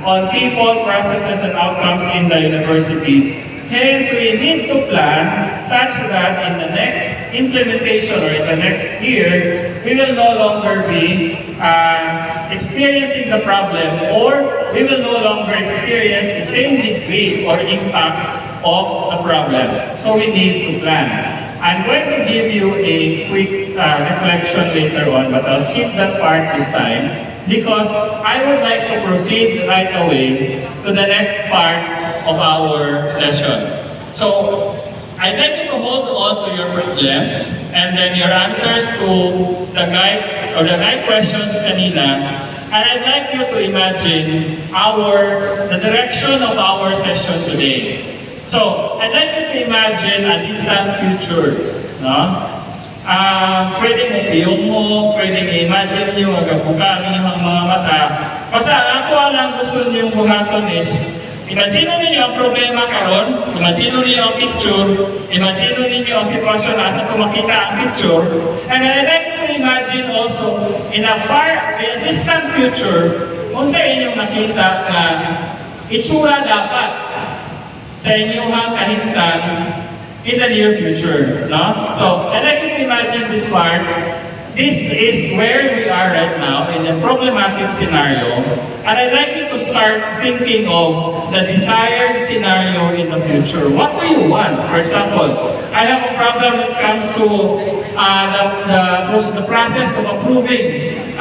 on people, processes, and outcomes in the university. Hence, we need to plan such that in the next implementation or in the next year, we will no longer be experiencing the problem, or we will no longer experience the same degree or impact of the problem. So we need to plan. I'm going to give you a quick reflection later on, but I'll skip that part this time because I would like to proceed right away to the next part of our session. So, I'd like you to hold on to your problems and then your answers to the guide questions kanina. And I'd like you to imagine the direction of our session today. So, I'd like you to imagine a distant future. No? Pwedeng ipiyong mo, pwedeng i-imagine nyo, agabukami yung mga mata. Basta ako lang gusto nyo buhaton is, imagine ninyo ang problema karon, imagine ninyo ang picture, imagine ninyo ang sitwasyon nasa tumakita ang picture, and I'd like to imagine also in a distant future, kung sa inyong nakita na itsura dapat sa inyong kahimtan in the near future. No? So, I'd like you to imagine this part. This is where we are right now in a problematic scenario. And I'd like you to start thinking of the desired scenario in the future. What do you want? For example, I have a problem when it comes to the process of approving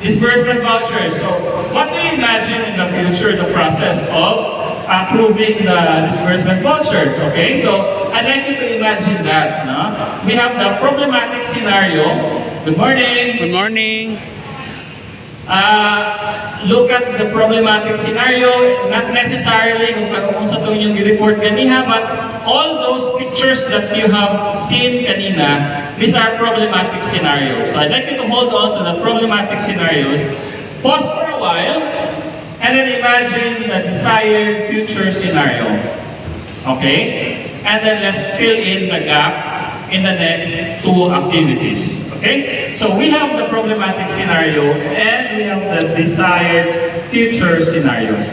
disbursement vouchers. So, what do you imagine in the future, the process of approving the disbursement voucher? Okay, so I'd like you to imagine that. No? We have the problematic scenario. Good morning. Good morning. Look at the problematic scenario, not necessarily kung sa ito yung report kanina, but all those pictures that you have seen kanina, these are problematic scenarios. So I'd like you to hold on to the problematic scenarios, pause for a while, and then imagine the desired future scenario. Okay? And then let's fill in the gap in the next two activities. Okay? So we have the problematic scenario and we have the desired future scenarios.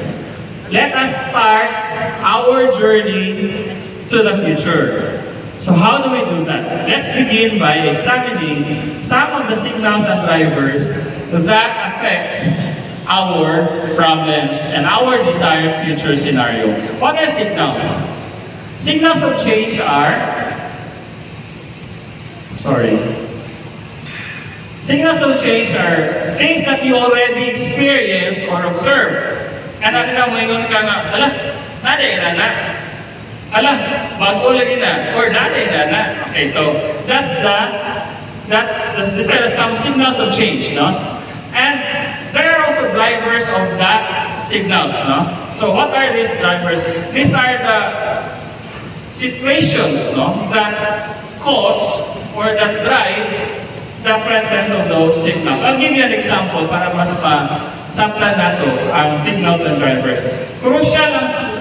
Let us start our journey to the future. So how do we do that? Let's begin by examining some of the signals and drivers that affect our problems and our desired future scenario. What are signals? Signals of change are, signals of change are things that you already experience or observe. And mo ingon ka nga, naday na. Bago lagi na, or naday na. Okay, so these are some signals of change, no? And there are also drivers of that signals, no? So what are these drivers? These are the situations, no, that cause or that drive the presence of those signals. I'll give you an example para mas ma-saplan nato ang signals and drivers. Crucial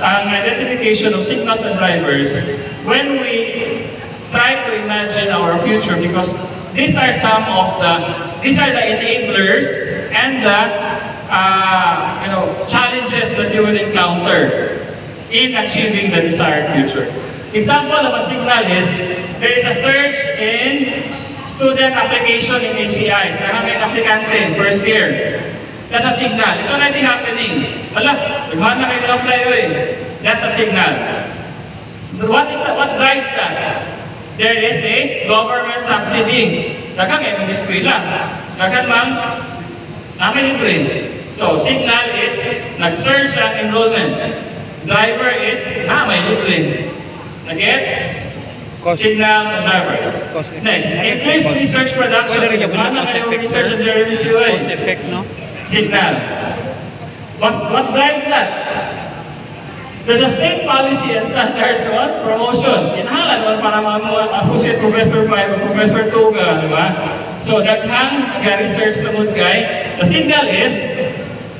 ang identification of signals and drivers when we try to imagine our future, because these are the enablers and the challenges that you will encounter in achieving the desired future. Example of a signal is there is a surge in student application in HEI. Kaya may aplikante, first year. That's a signal. It's already happening. Nagmahan na kayo apply eh. That's a signal. What drives that? There is a government subsidy. Daghang kayo ng eskwela. Daghang mang namin libre. So, signal is nag-surge ang enrollment. Driver is may libre. Nag-gets? Signals and drivers. Next, increase research production. Research and journalism. Cost effect, no? Signal. What drives that? There's a state policy and standards on promotion. Inhalan mo para mga associate professor 5 o professor 2 di ba? So, daghang research tungod kay, the signal is,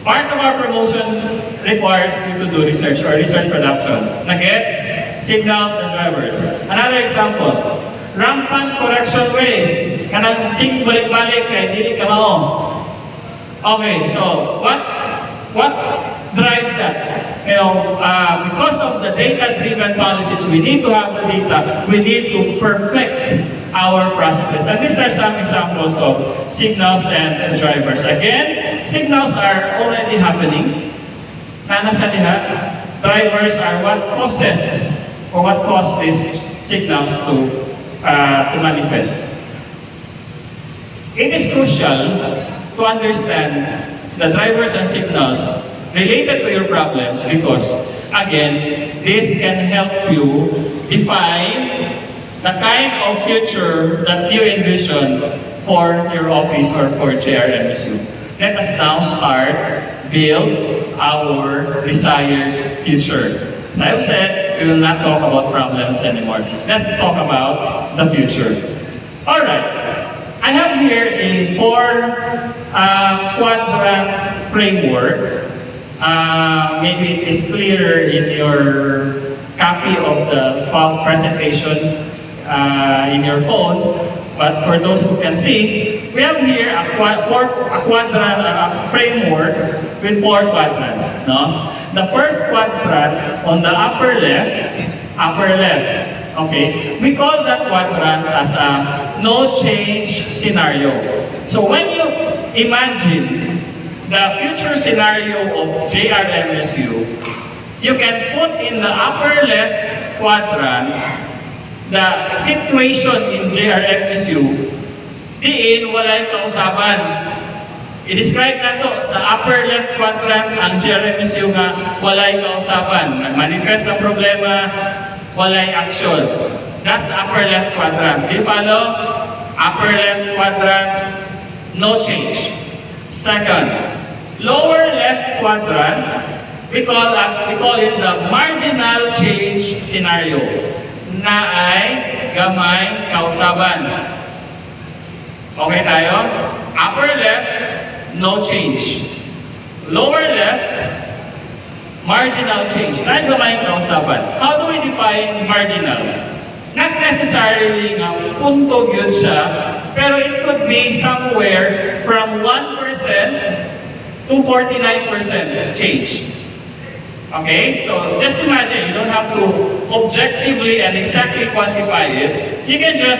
part of our promotion requires you to do research or research production. Nag-gets? Signals and drivers. Another example, rampant correction waste. Kanang balik-balik kay dili ka mao. Okay, so what because of the data-driven policies, we need to have the data. We need to perfect our processes. And these are some examples of signals and drivers. Again, signals are already happening. Nana siya diha? Drivers are what causes or what cause these signals to manifest. It is crucial to understand the drivers and signals related to your problems because, again, this can help you define the kind of future that you envision for your office or for JRMSU. Let us now start build our desired future. As I've said, we will not talk about problems anymore. Let's talk about the future. Alright. I have here a four-quadrant framework. Maybe it is clearer in your copy of the presentation in your phone. But for those who can see, we have here a quadrant framework with four quadrants. No? The first quadrant on the upper left. Okay, we call that quadrant as a no change scenario. So when you imagine the future scenario of JRMSU, you can put in the upper left quadrant the situation in JRMSU diin walay kausapan. I-describe na to sa upper left quadrant ang JRMSU nga walay kausapan. Nag-manifest ang problema, walay action. That's the upper left quadrant. Do you follow? Upper left quadrant, no change. Second, lower left quadrant, we call it the marginal change scenario. Na ay gamay kausaban. Okay tayo? Upper left, no change. Lower left, marginal change. Na gamay kausaban. How do we define marginal? Not necessarily nga punto yun siya, pero it could be somewhere from 1% to 49% change. Okay, so just imagine, you don't have to objectively and exactly quantify it. You can just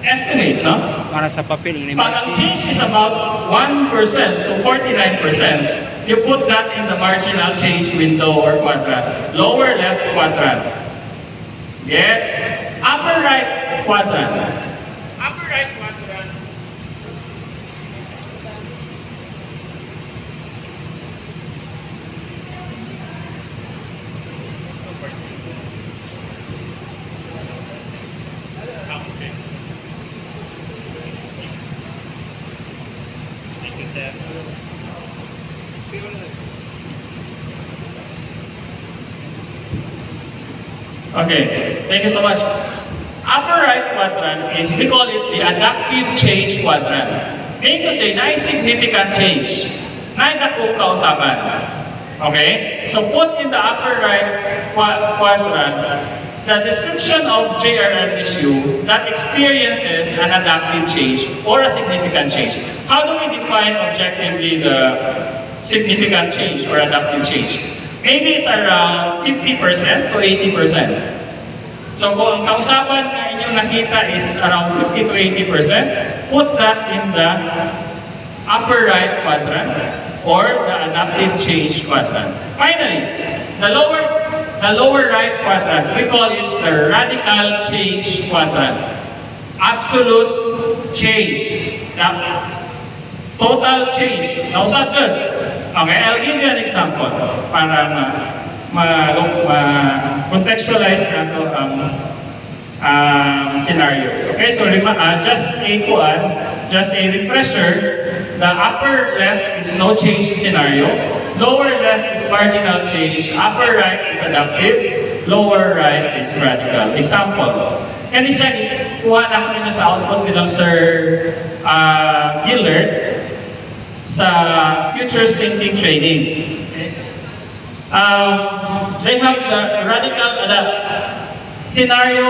estimate, no? Para sa papel ni Pag ang change is about 1% to 49%, you put that in the marginal change window or quadrant. Lower left quadrant. Yes. Upper right quadrant. Upper right quadrant. Okay, thank you so much. Upper right quadrant is, we call it the adaptive change quadrant. Meaning to say, na significant change. Na dako kausaban. Okay? So put in the upper right quadrant the description of JRMSU that experiences an adaptive change or a significant change. How do we define objectively the significant change or adaptive change? Maybe it's around 50% to 80%. So kung ang kausapan na inyong nakita is around 50 to 80%, put that in the upper right quadrant or the adaptive change quadrant. Finally, the lower right quadrant, we call it the radical change quadrant. Absolute change. Total change. Nausap dyan. Okay, I'll give you an example para contextualize nato ang scenarios. Okay, so just a refresher. The upper left is no change scenario. Lower left is marginal change. Upper right is adaptive. Lower right is radical. Example. Kani siya, kuha na ko niya sa output bilang Sir Gillard sa Futures Thinking Training. They have the radical scenario.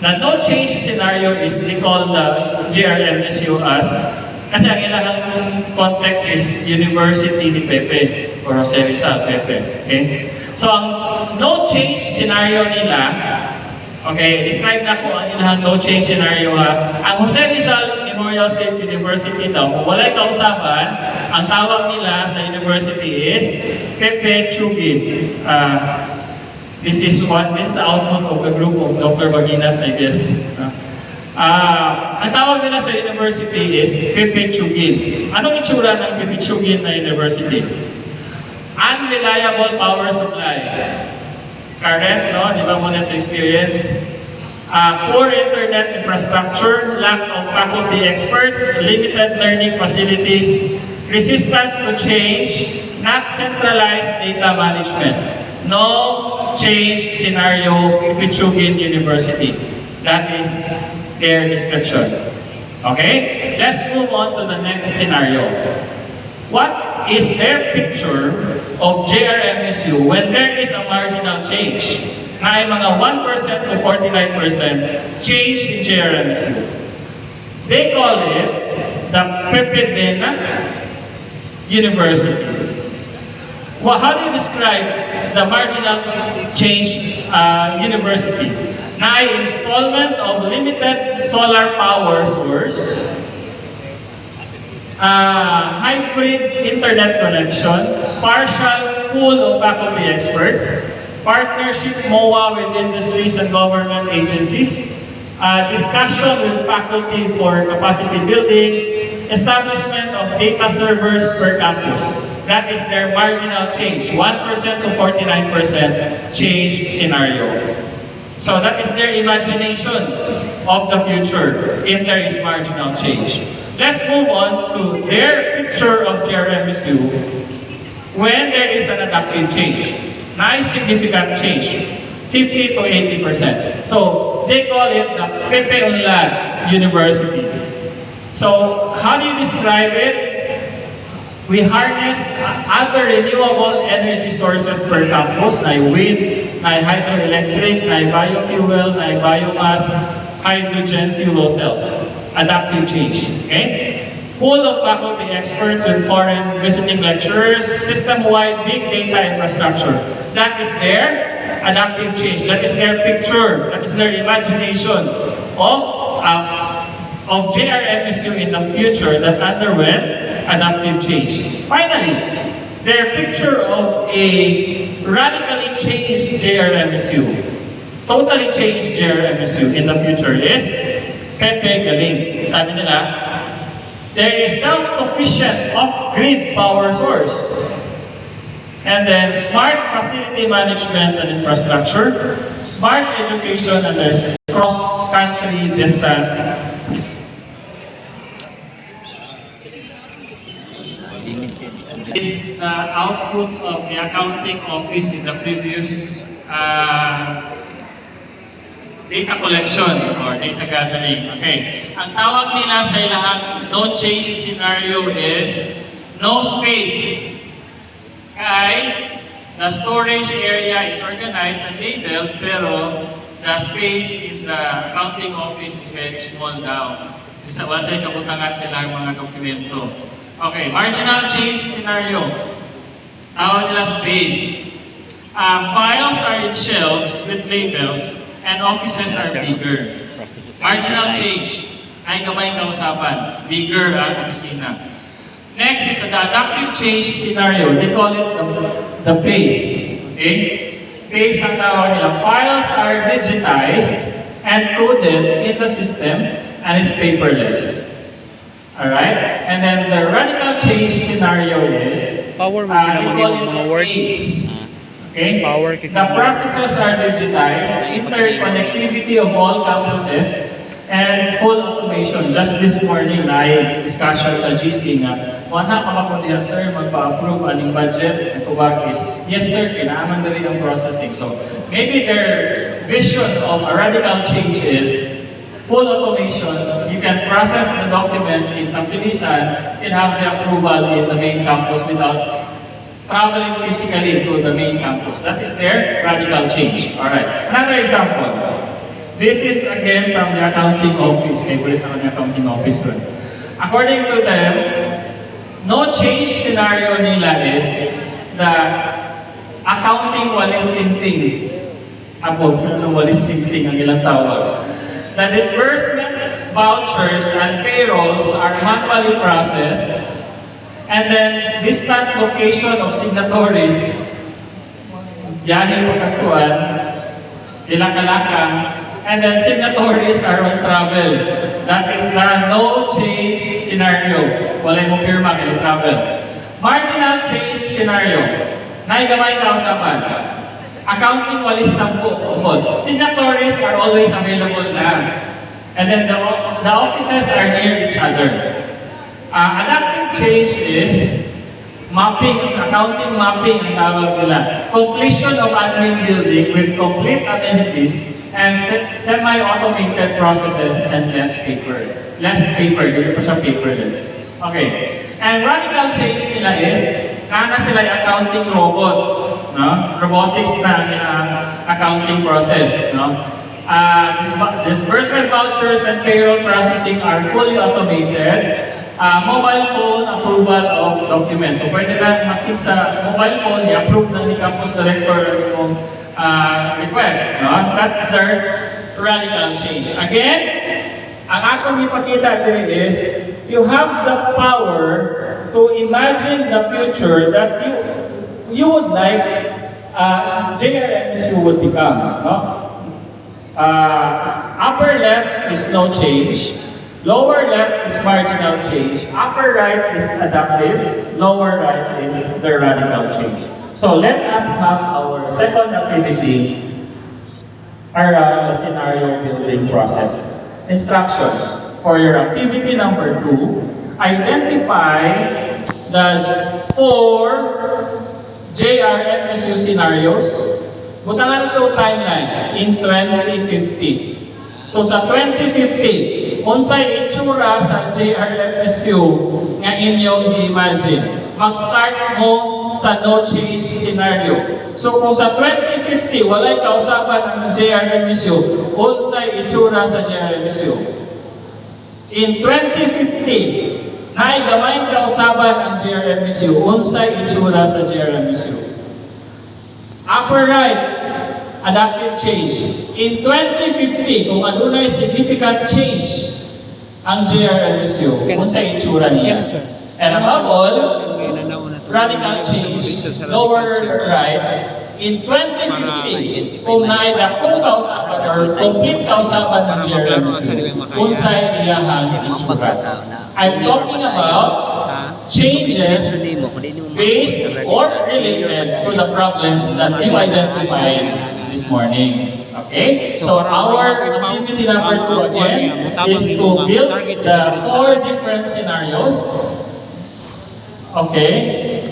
The no change scenario is we call the JRMSU as Kasi ang ilang context is University ni Pepe or Jose Rizal Pepe. Okay? So ang no change scenario nila, okay, describe na ko ang ilang no change scenario ha. Ang Jose Rizal Memorial State University daw, kung wala'y kausapan, ang tawag nila sa university is Pepe Chugin. This is the output of the group of Dr. Baginat, I guess. Ang tawag nila sa university is Pepe Chugin. Anong itsura ng Pepe Chugin na university? Unreliable power supply. Current, no? Di ba mo na experience? Poor internet infrastructure, lack of faculty experts, limited learning facilities, resistance to change, not centralized data management. No change scenario Pichugin University. That is their description. Okay? Let's move on to the next scenario. What is their picture of JRMSU when there is a marginal change? Na ay mga 1% to 49% change in JRMSU. They call it the Pepedena University. Well, how do you describe the marginal change university? Na ay installment of limited solar power source, hybrid internet connection, partial pool of faculty experts, partnership MOA with industries and government agencies, discussion with faculty for capacity building, establishment of data servers per campus. That is their marginal change, 1% to 49% change scenario. So that is their imagination of the future if there is marginal change. Let's move on to their picture of JRMSU when there is an adaptive change. Nice significant change, 50 to 80%. So they call it the Pepe Unlad University. So how do you describe it? We harness other renewable energy sources per campus, na wind, na hydroelectric, na biofuel, na biomass, hydrogen fuel cells. Adaptive change. Okay? Pool of faculty experts with foreign visiting lecturers, system-wide big data infrastructure. That is their adaptive change. That is their picture. That is their imagination of JRMSU in the future that underwent adaptive change. Finally, their picture of a radically changed JRMSU, totally changed JRMSU in the future is Pepe Galing. Sabi nila, there is self-sufficient off-grid power source. And then smart facility management and infrastructure, smart education, and there's cross-country distance. Is the output of the accounting office in the previous data collection or data gathering. Okay. Ang tawag nila sa ilang no change scenario is no space. Kay the storage area is organized and labeled, pero the space in the accounting office is very small down. Isa wasay kabutangan sila ang mga dokumento. Okay, marginal change scenario. Tawag nila space. Files are in shelves with labels and offices are bigger. Marginal change ay kamay kausapan. Bigger ang opisina. Next is the adaptive change scenario. They call it the pace. Okay? Pace ang tawag nila. Files are digitized and coded in the system and it's paperless. Alright? And then the radical change scenario is power mo they call it mga word. pace. Okay? Power kasi The processes are digitized, interconnectivity of all campuses, and full automation. Just this morning, I discussion sa GC nga, wala ka makundihan, sir, magpa-approve aning budget. Ito ba is, yes sir, kinaaman na rin ang processing. So, maybe their vision of a radical change is full automation. You can process the document in Tampilisan and have the approval in the main campus without traveling physically to the main campus. That is their radical change. Alright. Another example. This is again from the accounting office. Favorite naman yung accounting office. According to them, no change scenario nila is the accounting walis tingting. Ako, walis tingting ang ilang tawag. The disbursement vouchers and payrolls are manually processed, and then distant location of signatories, biyahe pagkatuan, Ilakalakang, and then signatories are on travel. That is the no change scenario. Walay mo pirma kay travel. Marginal change scenario. Naigamay na usapan. Accounting walis tampo. Signatories are always available na. And then the offices are near each other. Adaptive change is mapping, accounting mapping ang tawag nila. Completion of admin building with complete amenities and semi-automated processes and less paper. Less paper, hindi pa siya paperless. Okay. And radical change nila is, kana sila yung accounting robot. No? Robotics na ang accounting process. No? Disbursement vouchers and payroll processing are fully automated. Mobile phone approval of documents. So pwede lang maski sa mobile phone, i-approve ng campus director yung request. No? That's their radical change. Again, ang akong ipakita din is, you have the power to imagine the future that you would like JRMSU would become. No? Upper left is no change. Lower left is marginal change. Upper right is adaptive. Lower right is the radical change. So let us have our second activity around the scenario building process. Instructions. For your activity number 2, identify the 4 JRMSU scenarios. Butangan ito timeline in 2050. So sa 2050, unsay itsura sa JRMSU nga inyong i-imagine. Mag-start mo sa no change scenario. So kung sa 2050, walay kausapan ang JRMSU, unsay itsura sa JRMSU. In 2050, naigamay kausapan ang JRMSU, unsay itsura sa JRMSU. Upper right, adaptive change. In 2050, kung adunay significant change ang JRMSU, kung sa itsura niya. And above all, radical change, lower right, in 2050, kung naidakong kausapan or complete kausapan ng JRMSU, kung sa iyahang itsura. I'm talking about changes based or related to the problems that you identified this morning. Okay? So our activity number 2 again is to build the 4 different scenarios. Okay?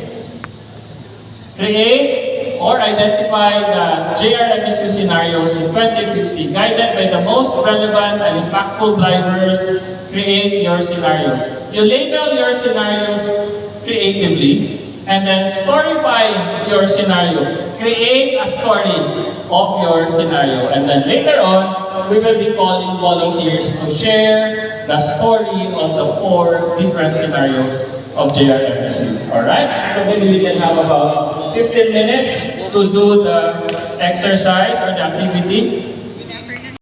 Create or identify the JRMSU scenarios in 2050, guided by the most relevant and impactful drivers. Create your scenarios. You label your scenarios creatively, and then storyfy your scenario. Create a story of your scenario, and then later on, we will be calling volunteers to share the story of the 4 different scenarios of JRMSU. Alright? So maybe we can have about 15 minutes to do the exercise or the activity.